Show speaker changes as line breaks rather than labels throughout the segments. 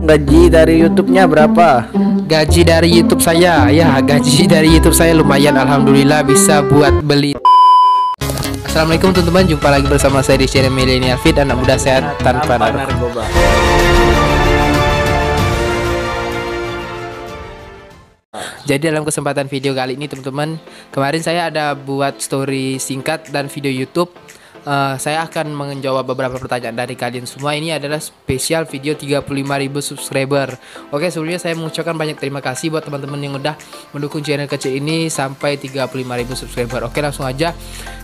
gaji dari YouTube-nya berapa?
Gaji dari YouTube saya, ya gaji dari YouTube saya lumayan, alhamdulillah bisa buat beli. Assalamualaikum teman-teman, jumpa lagi bersama saya di channel Millennial Fit, anak muda sehat tanpa narkoba. Jadi dalam kesempatan video kali ini teman-teman, kemarin saya ada buat story singkat dan video YouTube. Saya akan menjawab beberapa pertanyaan dari kalian semua. Ini adalah spesial video 35.000 subscriber. Oke, sebelumnya saya mengucapkan banyak terima kasih buat teman-teman yang udah mendukung channel kecil ini sampai 35.000 subscriber. Oke, langsung aja.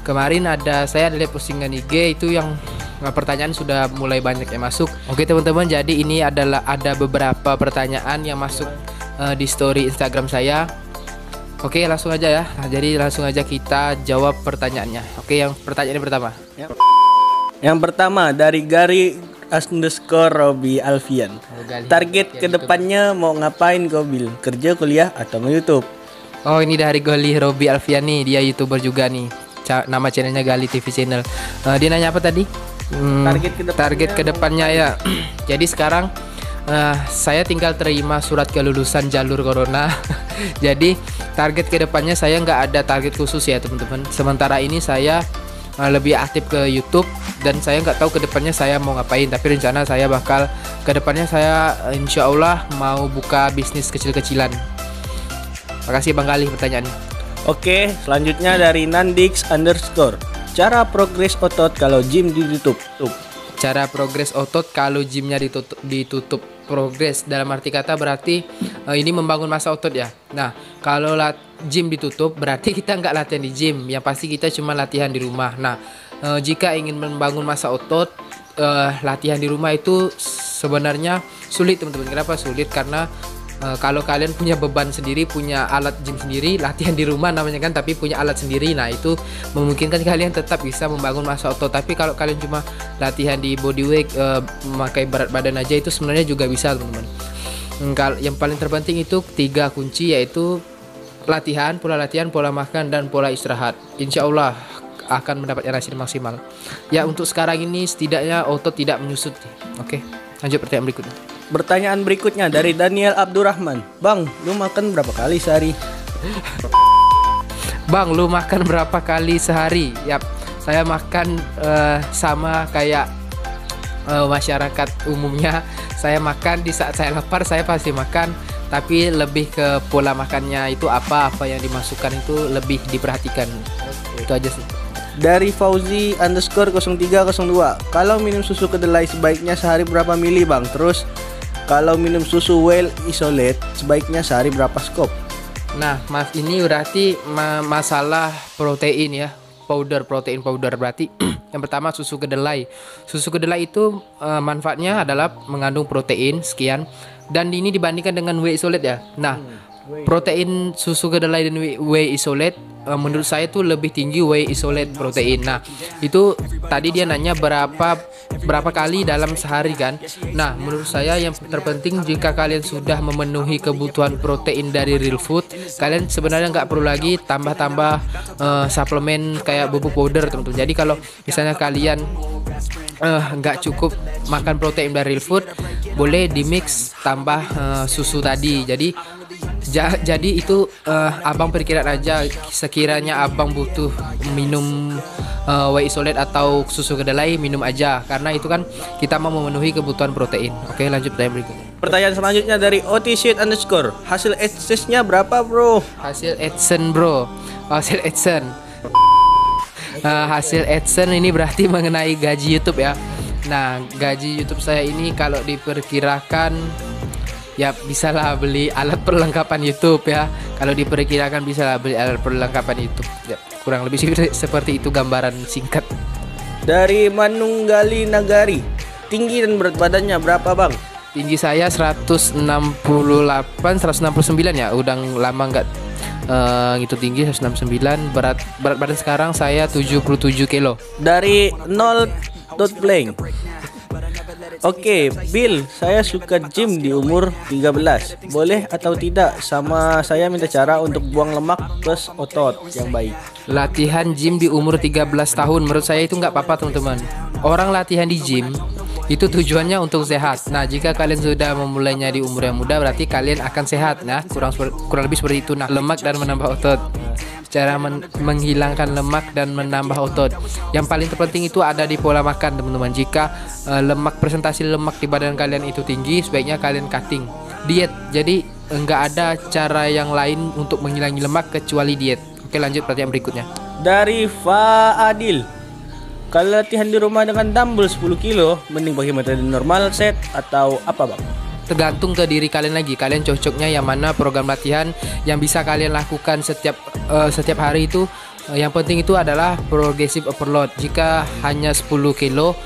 Kemarin saya ada lihat postingan IG itu yang pertanyaan sudah mulai banyak yang masuk. Oke teman-teman, jadi ini ada beberapa pertanyaan yang masuk di story Instagram saya. Oke, langsung aja ya. Jadi langsung aja kita jawab pertanyaannya. Oke, yang pertanyaan pertama.
Yang pertama dari Gary_Robi Alfian. Target kedepannya mau ngapain kau Bil? Kerja, kuliah, atau nge-YouTube?
Oh, ini dari Gali Robi Alfian nih. Dia YouTuber juga nih. Nama channelnya Gali TV Channel. Dia nanya apa tadi? Target kedepannya ya. Jadi sekarang saya tinggal terima surat kelulusan jalur corona. Jadi target kedepannya saya nggak ada target khusus ya teman-teman. Sementara ini saya lebih aktif ke YouTube dan saya nggak tahu kedepannya saya mau ngapain. Tapi rencana saya bakal kedepannya saya insya Allah mau buka bisnis kecil-kecilan. Makasih Bang Gali pertanyaannya.
Oke, selanjutnya dari Nandix_. Cara progres otot kalau gym ditutup.
Cara progres otot kalau gymnya ditutup. Progres dalam arti kata berarti ini membangun massa otot ya. Nah, kalau gym ditutup berarti kita nggak latihan di gym. Yang pasti kita cuma latihan di rumah. Nah, jika ingin membangun massa otot, latihan di rumah itu sebenarnya sulit teman-teman. Kenapa sulit? Karena kalau kalian punya beban sendiri, punya alat gym sendiri, latihan di rumah namanya kan, tapi punya alat sendiri, nah itu memungkinkan kalian tetap bisa membangun massa otot. Tapi kalau kalian cuma latihan di bodyweight, memakai berat badan aja, itu sebenarnya juga bisa teman-teman. Yang paling terpenting itu 3 kunci, yaitu latihan, pola makan, dan pola istirahat. Insya Allah akan mendapatkan hasil maksimal. Ya, untuk sekarang ini setidaknya otot tidak menyusut. Oke, lanjut pertanyaan berikutnya.
Pertanyaan berikutnya dari Daniel Abdurrahman. Bang, lu makan berapa kali sehari?
Bang, lu makan berapa kali sehari? Yap, saya makan sama kayak masyarakat umumnya. Saya makan di saat saya lapar, saya pasti makan. Tapi lebih ke pola makannya itu apa yang dimasukkan itu lebih diperhatikan. Itu aja sih.
Dari Fauzi_0302. Kalau minum susu kedelai sebaiknya sehari berapa mili Bang? Terus kalau minum susu well isolate sebaiknya sehari berapa skop?
Nah, Mas, ini berarti masalah protein ya, protein powder berarti. Yang pertama susu kedelai. Susu kedelai itu manfaatnya adalah mengandung protein sekian, dan ini dibandingkan dengan whey isolate ya. Nah, protein susu kedelai dan whey isolate menurut saya tuh lebih tinggi whey isolate protein. Nah, itu tadi dia nanya berapa kali dalam sehari kan. Nah, menurut saya yang terpenting jika kalian sudah memenuhi kebutuhan protein dari real food, kalian sebenarnya nggak perlu lagi tambah suplemen kayak bubuk powder teman-teman. Jadi kalau misalnya kalian nggak cukup makan protein dari real food, boleh di mix tambah susu tadi. Jadi itu abang perkiraan aja, sekiranya abang butuh minum whey isolate atau susu kedelai, minum aja, karena itu kan kita mau memenuhi kebutuhan protein. Oke, lanjut pertanyaan berikutnya.
Pertanyaan selanjutnya dari OTShit_. Hasil AdSense-nya berapa bro?
Hasil AdSense ini berarti mengenai gaji YouTube ya. Nah, gaji YouTube saya ini kalau diperkirakan ya bisalah beli alat perlengkapan YouTube ya. Kalau diperkirakan bisalah beli alat perlengkapan YouTube ya, kurang lebih seperti itu gambaran singkat.
Dari Manunggali Nagari. Tinggi dan berat badannya berapa Bang?
Tinggi saya 169 ya. Udah lama nggak gitu tinggi, 169. Berat badan sekarang saya 77 kilo.
Dari Blank. Oke, Bill, saya suka gym di umur 13. Boleh atau tidak? Sama saya minta cara untuk buang lemak plus otot yang baik.
Latihan gym di umur 13 tahun menurut saya itu nggak apa-apa teman-teman. Orang latihan di gym Itu tujuannya untuk sehat. Nah, jika kalian sudah memulainya di umur yang muda, berarti kalian akan sehat. Nah, kurang lebih seperti itu. Nah, lemak dan menambah otot. Cara menghilangkan lemak dan menambah otot. Yang paling terpenting itu ada di pola makan, teman-teman. Jika presentasi lemak di badan kalian itu tinggi, sebaiknya kalian cutting, diet. Jadi enggak ada cara yang lain untuk menghilangi lemak kecuali diet. Oke, lanjut pertanyaan berikutnya.
Dari Faadil, kalau latihan di rumah dengan dumbbell 10 kilo, mending pakai metode normal set atau apa bang?
Tergantung ke diri kalian lagi. Kalian cocoknya yang mana program latihan yang bisa kalian lakukan setiap hari itu. Yang penting itu adalah progressive overload. Jika hanya 10 kilo,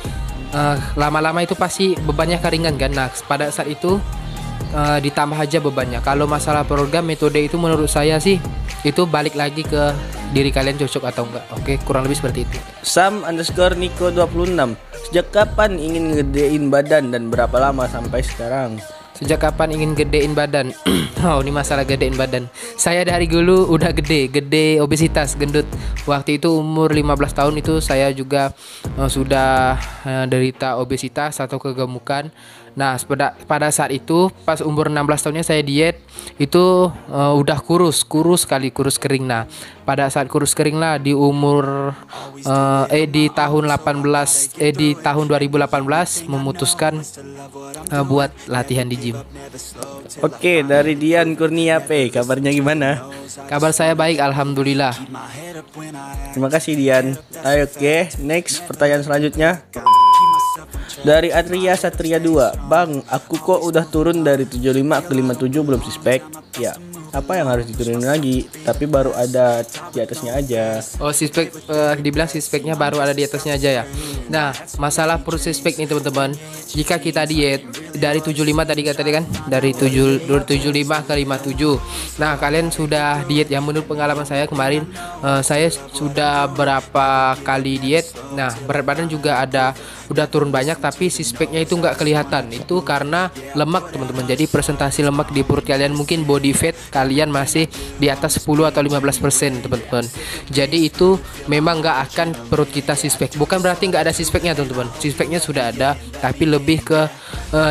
lama-lama itu pasti bebannya ringan kan. Nah, pada saat itu ditambah aja bebannya. Kalau masalah program metode itu menurut saya sih itu balik lagi ke diri kalian cocok atau enggak. Oke, kurang lebih seperti itu.
Sam_Niko26, sejak kapan ingin ngedein badan dan berapa lama sampai sekarang?
Sejak kapan ingin gedein badan? Oh, ini masalah gedein badan. Saya dari dulu udah gede obesitas, gendut. Waktu itu umur 15 tahun itu saya juga sudah derita obesitas atau kegemukan. Nah, pada saat itu pas umur 16 tahunnya saya diet, itu udah kurus kering. Nah, pada saat kurus kering lah di umur di tahun 2018 memutuskan buat latihan di gym.
Oke, dari Dian Kurnia P, kabarnya gimana?
Kabar saya baik, alhamdulillah.
Terima kasih Dian. Ayo, oke, next pertanyaan selanjutnya. Dari Atria Satria 2, Bang, aku kok udah turun dari 75 ke 57 belum sispek? Ya, apa yang harus diturunin lagi? Tapi baru ada di atasnya aja.
Oh, sispek, dibilang sispeknya baru ada di atasnya aja ya. Nah, masalah perut sispek nih teman-teman. Jika kita diet dari 75 tadi kan, dari 75 ke 57. Nah, kalian sudah diet yang menurut pengalaman saya kemarin, saya sudah berapa kali diet. Nah, berat badan juga udah turun banyak, tapi sispeknya itu nggak kelihatan. Itu karena lemak teman-teman. Jadi presentasi lemak di perut kalian, mungkin body fat kalian masih di atas 10 atau 15% teman-teman. Jadi itu memang nggak akan perut kita sispek. Bukan berarti nggak ada sispeknya teman-teman. Sispeknya sudah ada, tapi lebih ke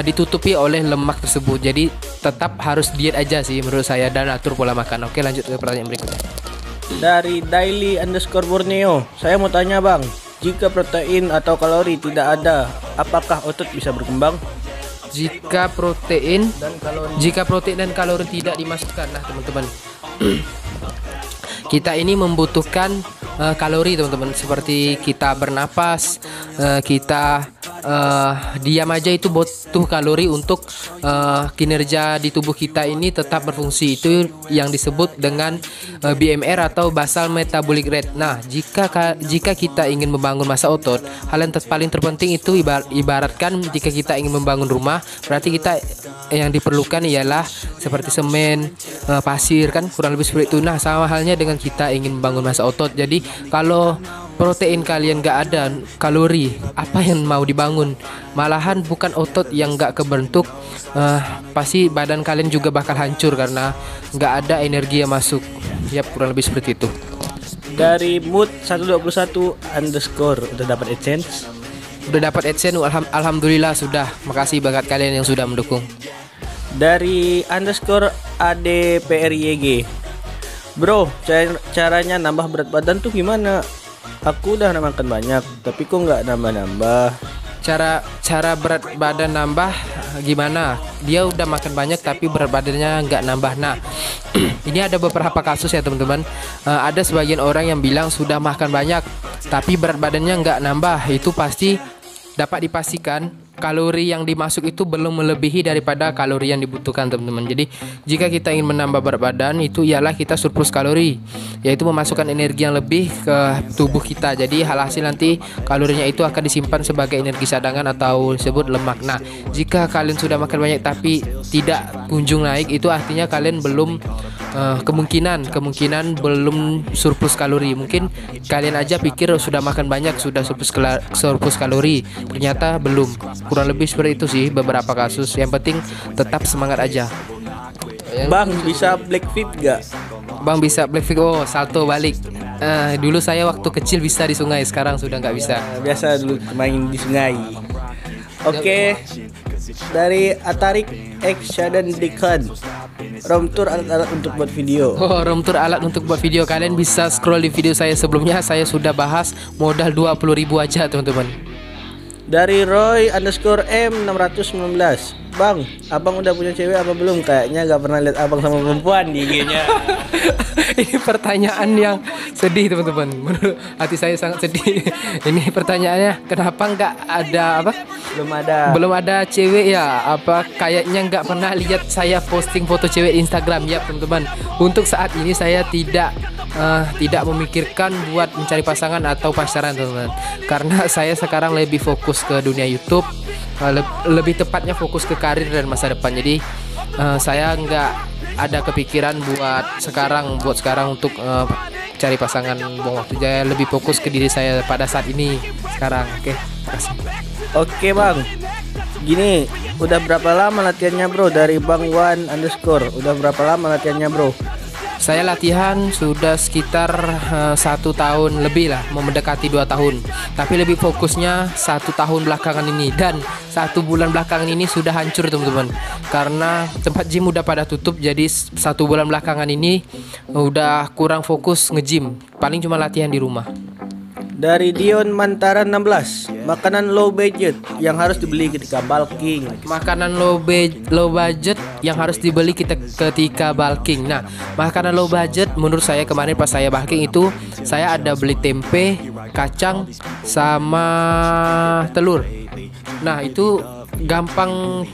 ditutupi oleh lemak tersebut. Jadi tetap harus diet aja sih menurut saya, dan atur pola makan. Oke, lanjut ke pertanyaan berikutnya.
Dari Daily_Borneo, saya mau tanya bang, jika protein atau kalori tidak ada, apakah otot bisa berkembang?
Jika protein dan kalori tidak dimasukkan, nah teman-teman, kita ini membutuhkan kalori teman-teman. Seperti kita bernapas, kita diam aja itu butuh kalori untuk kinerja di tubuh kita ini tetap berfungsi. Itu yang disebut dengan BMR atau basal metabolic rate. Nah, jika kita ingin membangun massa otot, hal yang paling terpenting itu ibaratkan jika kita ingin membangun rumah, berarti kita yang diperlukan ialah seperti semen, pasir kan, kurang lebih seperti itu. Nah, sama halnya dengan kita ingin membangun massa otot. Jadi kalau protein kalian gak ada, kalori apa yang mau dibangun? Malahan bukan otot yang gak kebentuk, pasti badan kalian juga bakal hancur karena gak ada energi yang masuk. Yap, kurang lebih seperti itu.
Dari Mood 121 underscore, udah dapat AdSense?
Udah dapat AdSense, alhamdulillah sudah. Makasih banget kalian yang sudah mendukung.
Dari underscore ADPRYG, bro, caranya nambah berat badan tuh gimana? Aku udah makan banyak, tapi kok nggak nambah-nambah.
Cara berat badan nambah gimana? Dia udah makan banyak tapi berat badannya nggak nambah. Nah, ini ada beberapa kasus ya teman-teman. Ada sebagian orang yang bilang sudah makan banyak tapi berat badannya nggak nambah. Itu pasti dapat dipastikan kalori yang dimasuk itu belum melebihi daripada kalori yang dibutuhkan teman-teman. Jadi jika kita ingin menambah berat badan, itu ialah kita surplus kalori, yaitu memasukkan energi yang lebih ke tubuh kita. Jadi hasil nanti kalorinya itu akan disimpan sebagai energi cadangan atau disebut lemak. Nah, jika kalian sudah makan banyak tapi tidak kunjung naik, itu artinya kalian belum kemungkinan belum surplus kalori. Mungkin kalian aja pikir sudah makan banyak, sudah surplus kalori, ternyata belum. Kurang lebih seperti itu sih beberapa kasus. Yang penting tetap semangat aja.
Bang, bisa black fit gak?
Bang, bisa black fit. Oh, salto balik. Dulu saya waktu kecil bisa di sungai, sekarang sudah nggak bisa.
Biasa dulu main di sungai. Oke. Dari Atarik X Shadan Dikhan. Room tour alat-alat untuk buat video.
Oh, room tour alat untuk buat video. Kalian bisa scroll di video saya sebelumnya. Saya sudah bahas modal 20.000 aja teman-teman.
Dari Roy _ M619. Bang, abang udah punya cewek apa belum? Kayaknya gak pernah lihat abang sama perempuan di IG-nya.
Ini pertanyaan yang sedih teman-teman. Menurut hati saya sangat sedih. Ini pertanyaannya, kenapa nggak ada apa? Belum ada cewek ya? Apa kayaknya nggak pernah lihat saya posting foto cewek di Instagram ya teman-teman. Untuk saat ini saya tidak memikirkan buat mencari pasangan atau pacaran teman-teman. Karena saya sekarang lebih fokus ke dunia YouTube. Lebih tepatnya fokus ke karir dan masa depan. Jadi saya nggak ada kepikiran buat sekarang untuk cari pasangan buang waktu. Saya lebih fokus ke diri saya pada saat ini sekarang. Oke, makasih.
Oke bang, gini, udah berapa lama latihannya bro? Dari Bang Wan _ udah berapa lama latihannya bro?
Saya latihan sudah sekitar 1 tahun lebih lah, mau mendekati 2 tahun. Tapi lebih fokusnya 1 tahun belakangan ini, dan 1 bulan belakangan ini sudah hancur teman-teman. Karena tempat gym udah pada tutup, jadi 1 bulan belakangan ini udah kurang fokus nge-gym. Paling cuma latihan di rumah.
Dari Dion Mantara 16. Makanan low budget yang harus dibeli ketika bulking.
Makanan low budget yang harus dibeli ketika bulking. Nah, makanan low budget menurut saya kemarin pas saya bulking itu saya ada beli tempe, kacang, sama telur. Nah, itu gampang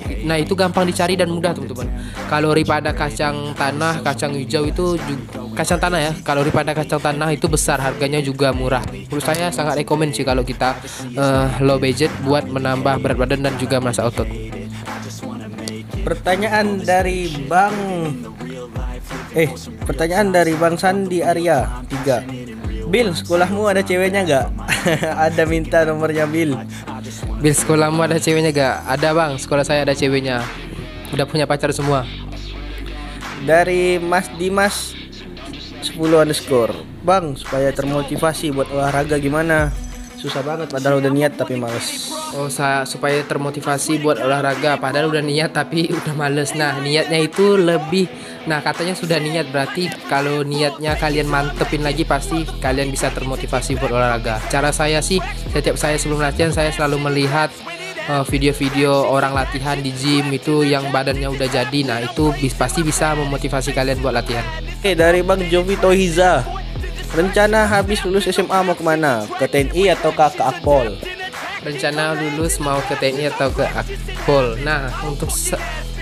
dicari dan mudah teman-teman. Kalori pada kacang tanah, kacang hijau itu kacang tanah ya. Kalori pada kacang tanah itu besar, harganya juga murah. Menurut saya sangat rekomen sih kalau kita low budget buat menambah berat badan dan juga massa otot.
Pertanyaan dari Bang Sandi Arya 3. Bill, sekolahmu ada ceweknya gak? Ada minta nomornya Bill.
Bill, sekolahmu ada ceweknya gak? Ada bang, sekolah saya ada ceweknya. Udah punya pacar semua.
Dari Mas Dimas 10 _ Bang, supaya termotivasi buat olahraga gimana? Susah banget padahal udah niat tapi males.
Oh, supaya termotivasi buat olahraga padahal udah niat tapi udah males. Nah, niatnya itu katanya sudah niat, berarti kalau niatnya kalian mantepin lagi pasti kalian bisa termotivasi buat olahraga. Cara saya sih, setiap saya sebelum latihan saya selalu melihat video-video orang latihan di gym itu yang badannya udah jadi. Nah, itu pasti bisa memotivasi kalian buat latihan.
Oke, dari Bang Jovi Tohiza. Rencana habis lulus SMA mau kemana? Ke TNI atau ke Akpol?
Rencana lulus mau ke TNI atau ke Akpol. Nah,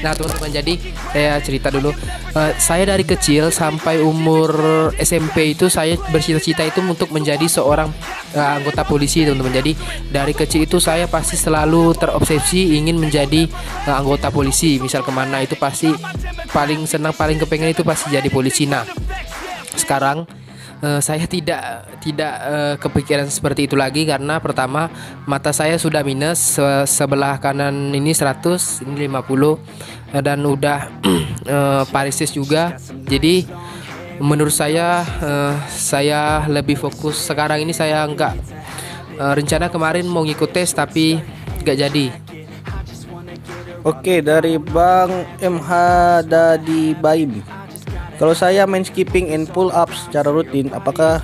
teman-teman, jadi saya cerita dulu. Saya dari kecil sampai umur SMP itu saya bercita-cita itu untuk menjadi seorang anggota polisi teman-teman. Jadi dari kecil itu saya pasti selalu terobsesi ingin menjadi anggota polisi. Misal kemana itu pasti paling senang, paling kepengen itu pasti jadi polisi. Nah, sekarang saya tidak kepikiran seperti itu lagi karena pertama mata saya sudah minus, sebelah kanan ini 100, ini 50, dan udah paresis juga. Jadi menurut saya lebih fokus sekarang ini. Saya enggak rencana kemarin mau ngikut tes tapi enggak jadi.
Oke, dari Bang MH Dadi Baim. Kalau saya main skipping and pull up secara rutin, apakah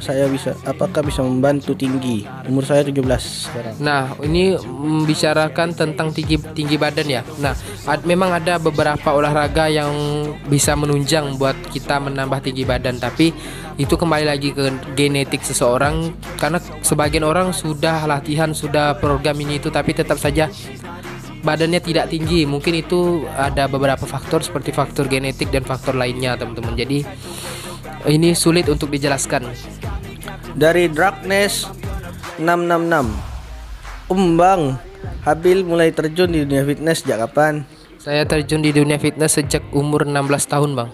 bisa membantu tinggi? Umur saya 17 sekarang.
Nah, ini membicarakan tentang tinggi badan ya. Nah, memang ada beberapa olahraga yang bisa menunjang buat kita menambah tinggi badan, tapi itu kembali lagi ke genetik seseorang. Karena sebagian orang sudah latihan, sudah program ini itu, tapi tetap saja badannya tidak tinggi. Mungkin itu ada beberapa faktor seperti faktor genetik dan faktor lainnya teman-teman. Jadi ini sulit untuk dijelaskan.
Dari Darkness 666. Bang, Habil mulai terjun di dunia fitness sejak kapan?
Saya terjun di dunia fitness sejak umur 16 tahun bang.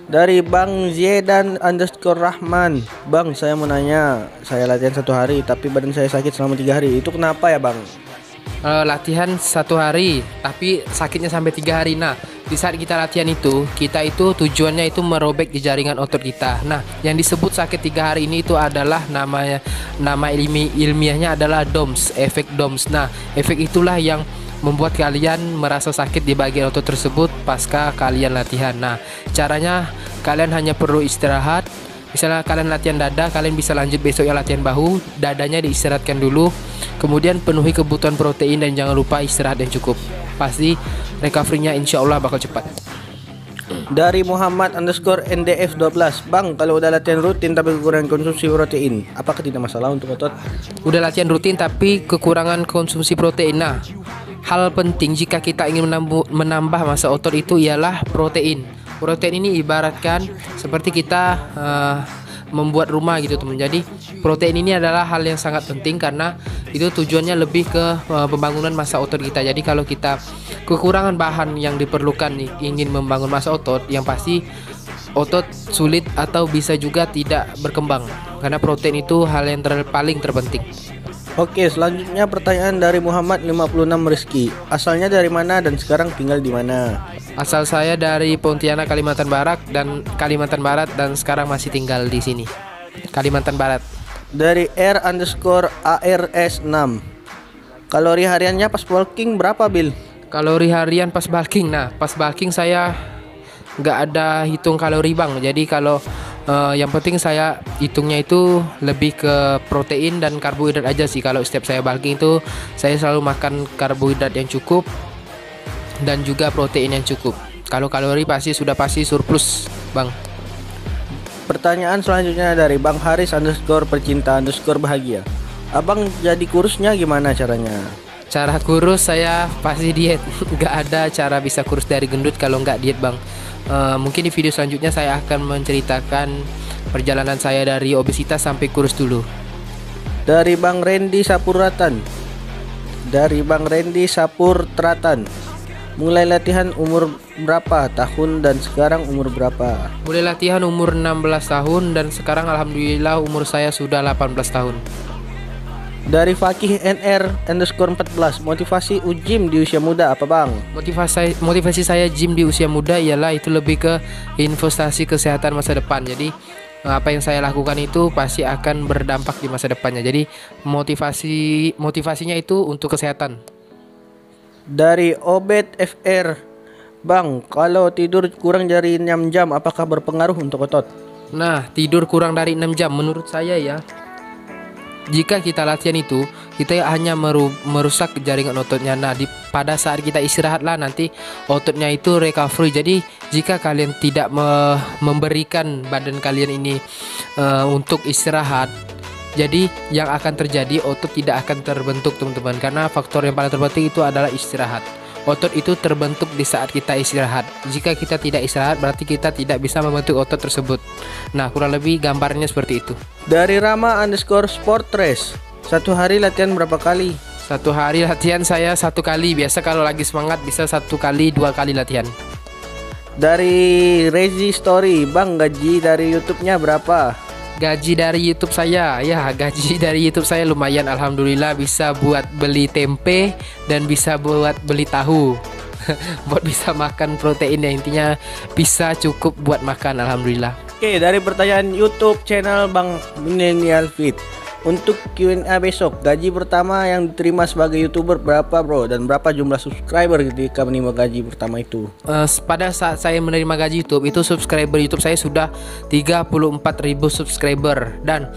Dari Bang Zedan _ Rahman. Bang, saya mau nanya, saya latihan 1 hari tapi badan saya sakit selama 3 hari. Itu kenapa ya bang?
Latihan 1 hari tapi sakitnya sampai 3 hari. Nah, Di saat kita latihan itu, kita itu tujuannya itu merobek di jaringan otot kita. Nah, yang disebut sakit 3 hari ini itu adalah nama ilmiahnya adalah DOMS, efek DOMS. Nah, efek itulah yang membuat kalian merasa sakit di bagian otot tersebut pasca kalian latihan. Nah, caranya kalian hanya perlu istirahat. Misalnya kalian latihan dada, kalian bisa lanjut besok yang latihan bahu, dadanya diistirahatkan dulu. Kemudian penuhi kebutuhan protein dan jangan lupa istirahat yang cukup. Pasti recovery-nya insya Allah bakal cepat.
Dari Muhammad_NDF12, Bang, kalau udah latihan rutin tapi kekurangan konsumsi protein, apakah tidak masalah untuk otot?
Udah latihan rutin tapi kekurangan konsumsi protein. Nah, hal penting jika kita ingin menambah massa otot itu ialah protein. Protein ini ibaratkan seperti kita membuat rumah gitu teman. Jadi protein ini adalah hal yang sangat penting karena itu tujuannya lebih ke pembangunan massa otot kita. Jadi kalau kita kekurangan bahan yang diperlukan ingin membangun massa otot, yang pasti otot sulit atau bisa juga tidak berkembang karena protein itu hal yang paling terpenting.
Oke, selanjutnya pertanyaan dari Muhammad56 Rizky. Asalnya dari mana dan sekarang tinggal di mana?
Asal saya dari Pontianak, Kalimantan Barat dan sekarang masih tinggal di sini, Kalimantan Barat.
Dari R_ARS6. Kalori hariannya pas bulking berapa, Bil?
Kalori harian pas bulking. Nah, pas bulking saya nggak ada hitung kalori, Bang. Jadi kalau yang penting saya hitungnya itu lebih ke protein dan karbohidrat aja sih. Kalau setiap saya bulking itu saya selalu makan karbohidrat yang cukup dan juga protein yang cukup. Kalau kalori pasti surplus, Bang.
Pertanyaan selanjutnya dari Bang Haris_pecinta_bahagia. Abang jadi kurusnya gimana caranya?
Cara kurus saya pasti diet. Nggak ada cara bisa kurus dari gendut kalau nggak diet, Bang. Mungkin di video selanjutnya saya akan menceritakan perjalanan saya dari obesitas sampai kurus dulu.
Dari Bang Randy Sapurtratan. Mulai latihan umur berapa tahun dan sekarang umur berapa?
Mulai latihan umur 16 tahun dan sekarang alhamdulillah umur saya sudah 18 tahun.
Dari Fakih NR_14, motivasi gym di usia muda apa, Bang?
Motivasi saya gym di usia muda ialah itu lebih ke investasi kesehatan masa depan. Jadi apa yang saya lakukan itu pasti akan berdampak di masa depannya. Jadi motivasinya itu untuk kesehatan.
Dari Obed FR, Bang, kalau tidur kurang dari 6 jam apakah berpengaruh untuk otot?
Nah, tidur kurang dari 6 jam menurut saya ya, jika kita latihan itu kita hanya merusak jaringan ototnya. Nah, pada saat kita istirahatlah nanti ototnya itu recovery. Jadi jika kalian tidak memberikan badan kalian ini untuk istirahat, jadi yang akan terjadi otot tidak akan terbentuk, teman-teman, karena faktor yang paling terpenting itu adalah istirahat. Otot itu terbentuk di saat kita istirahat. Jika kita tidak istirahat berarti kita tidak bisa membentuk otot tersebut. Nah, kurang lebih gambarnya seperti itu.
Dari Rama_sportrace, satu hari latihan berapa kali?
Satu hari latihan saya 1 kali. Biasa kalau lagi semangat bisa 1 kali 2 kali latihan.
Dari Rezi Story, Bang, gaji dari YouTube-nya berapa?
Gaji dari YouTube saya, gaji dari YouTube saya lumayan, alhamdulillah, bisa buat beli tempe dan bisa buat beli tahu. Buat bisa makan protein ya, intinya bisa cukup buat makan, alhamdulillah.
Oke, dari pertanyaan YouTube channel Bang Millennial Fit. Untuk Q&A besok, gaji pertama yang diterima sebagai YouTuber berapa, Bro? Dan berapa jumlah subscriber ketika menerima gaji pertama itu?
Pada saat saya menerima gaji YouTube itu, subscriber YouTube saya sudah 34.000 subscriber. Dan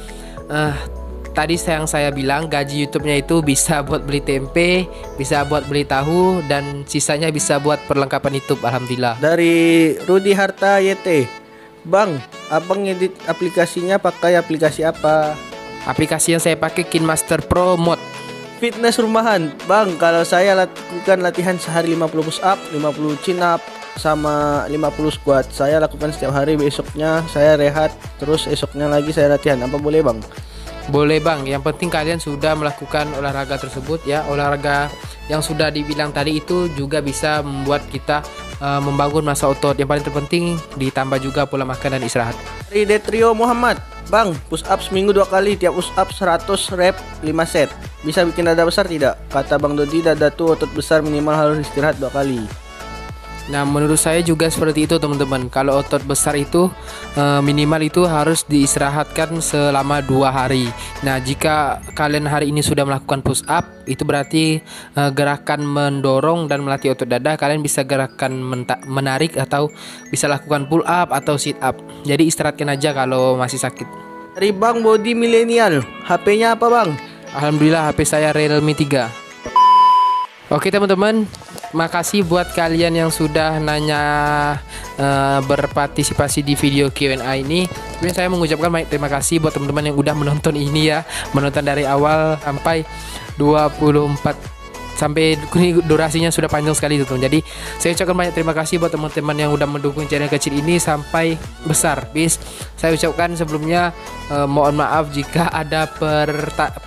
tadi yang saya bilang gaji YouTube-nya itu bisa buat beli tempe, bisa buat beli tahu, dan sisanya bisa buat perlengkapan YouTube, alhamdulillah.
Dari Rudi Harta YT, Bang, abang edit aplikasinya pakai aplikasi apa?
Aplikasi yang saya pakai KineMaster Pro Mode.
Fitness rumahan, Bang, kalau saya lakukan latihan sehari 50 push up, 50 chin up, sama 50 squat. Saya lakukan setiap hari, besoknya saya rehat, terus esoknya lagi saya latihan. Apa boleh, Bang?
Boleh, Bang. Yang penting kalian sudah melakukan olahraga tersebut ya. Olahraga yang sudah dibilang tadi itu juga bisa membuat kita membangun massa otot. Yang paling terpenting ditambah juga pola makan dan istirahat.
Dari Detrio Muhammad, Bang, push up seminggu 2 kali, tiap push up 100 rep 5 set. Bisa bikin dada besar tidak? Kata Bang Dodi, dada tuh otot besar, minimal harus istirahat 2 kali.
Nah, menurut saya juga seperti itu teman-teman. Kalau otot besar itu minimal itu harus diistirahatkan selama 2 hari. Nah, jika kalian hari ini sudah melakukan push up, itu berarti gerakan mendorong dan melatih otot dada. Kalian bisa gerakan menarik atau bisa lakukan pull up atau sit up. Jadi istirahatkan aja kalau masih sakit.
Dari Bang Body Milenial, HP-nya apa Bang?
Alhamdulillah HP saya Realme 3. Oke teman-teman, makasih buat kalian yang sudah nanya berpartisipasi di video Q&A ini. Sebenarnya saya mengucapkan banyak terima kasih buat teman-teman yang udah menonton ini ya, menonton dari awal sampai 24 sampai ini durasinya sudah panjang sekali teman. Jadi saya ucapkan banyak terima kasih buat teman-teman yang udah mendukung channel kecil ini sampai besar. Bis saya ucapkan sebelumnya mohon maaf jika ada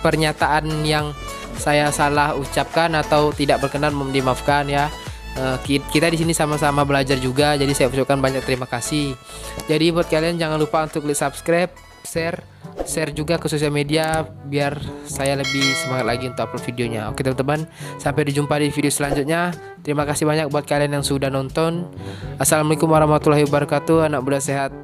pernyataan yang saya salah ucapkan atau tidak berkenan, mohon dimaafkan ya. Kita di sini sama-sama belajar juga, jadi saya ucapkan banyak terima kasih. Jadi buat kalian jangan lupa untuk klik subscribe, share juga ke sosial media biar saya lebih semangat lagi untuk upload videonya. Oke teman-teman, sampai dijumpa di video selanjutnya. Terima kasih banyak buat kalian yang sudah nonton. Assalamualaikum warahmatullahi wabarakatuh. Anak muda sehat.